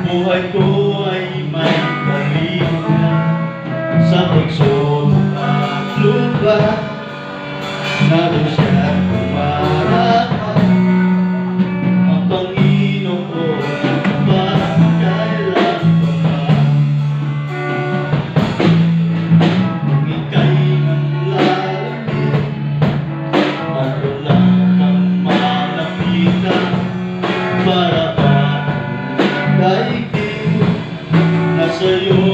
Buhay ko ay may kalinga sa pagsulong at lupa na doon siya kumarapan. Ang Panginoon ba kailan pa ba? Kung ika'y nanlalangit at wala kang malapitan, para ba daigdig na sa'yo